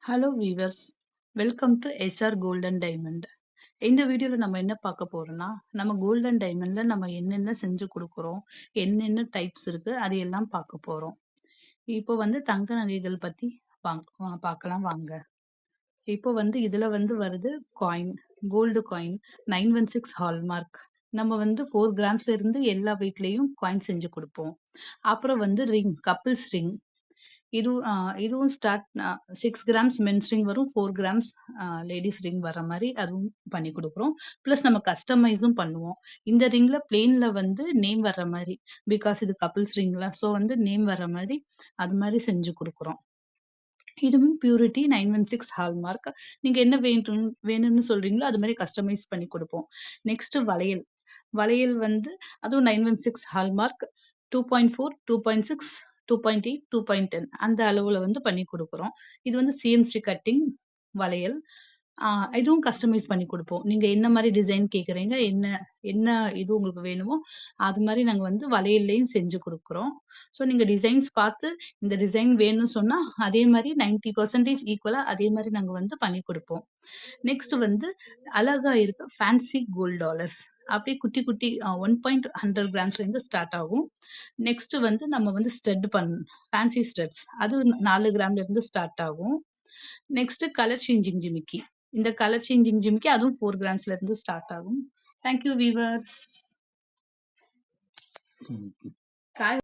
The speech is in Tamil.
Hello viewers, welcome to SR Golden Diamond. இந்த வீடியோவில் நம்ம என்ன பார்க்க போறோம்னா, நம்ம கோல்டன் டைமண்ட்ல நம்ம என்னென்ன செஞ்சு கொடுக்குறோம், என்னென்ன டைப்ஸ் இருக்கு, அது எல்லாம் பார்க்க போறோம். இப்போ தங்க நகைகள் பத்தி பார்க்கலாம் வாங்க. இப்போ இதுல வருது காயின், கோல்டு காயின் 916 ஹால்மார்க். நம்ம 4 கிராம்ஸ்ல இருந்து எல்லா வீட்லயும் காயின் செஞ்சு கொடுப்போம். அப்புறம் ரிங், கப்பிள்ஸ் ரிங். இதுவும் ஸ்டார்ட் 6 கிராம்ஸ் மென்ஸ் ரிங் வரும், 4 கிராம்ஸ் லேடிஸ் ரிங் வர மாதிரி அதுவும் பண்ணி கொடுக்குறோம். ப்ளஸ் நம்ம கஸ்டமைஸும் பண்ணுவோம். இந்த ரிங்ல பிளெயின்ல நேம் வர்ற மாதிரி, பிகாஸ் இது கப்பிள்ஸ் ரிங்ல, ஸோ நேம் வர்ற மாதிரி அது மாதிரி செஞ்சு கொடுக்குறோம். இதுவும் பியூரிட்டி 916 ஹால்மார்க். நீங்க என்ன வேணும்னு சொல்றீங்களோ அது மாதிரி கஸ்டமைஸ் பண்ணி கொடுப்போம். நெக்ஸ்ட் வளையல். வளையல் அதுவும் 916 ஹால்மார்க், 2.4, 2.6, 2.8, 2.10 அந்த அளவுல பண்ணி கொடுக்குறோம். இது சிஎம்சி கட்டிங் வளையல். இதுவும் கஸ்டமைஸ் பண்ணி கொடுப்போம். நீங்க என்ன மாதிரி டிசைன் கேட்குறீங்க, என்ன என்ன இது உங்களுக்கு வேணுமோ அது மாதிரி நாங்கள் வளையல்லையும் செஞ்சு கொடுக்குறோம். ஸோ நீங்கள் டிசைன்ஸ் பார்த்து இந்த டிசைன் வேணும்னு சொன்னால் அதே மாதிரி 90% ஈக்குவலாக அதே மாதிரி நாங்கள் பண்ணி கொடுப்போம். நெக்ஸ்ட் அழகா இருக்கு ஃபேன்சி கோல்ட் டாலர்ஸ். அப்படியே குட்டி குட்டி 1.100 கிராம்ஸ்லேருந்து ஸ்டார்ட் ஆகும். நெக்ஸ்ட் நம்ம ஸ்டட் ஃபேன்சி ஸ்டட்ஸ், அது 4 கிராம்லேருந்து ஸ்டார்ட் ஆகும். நெக்ஸ்ட் கலர் சேஞ்சிங் ஜிமிக்கி. இந்த கலர் சேஞ்சிங் ஜிமிக்கி அதுவும் 4 கிராம்ஸ்ல இருந்து ஸ்டார்ட் ஆகும். Thank you viewers.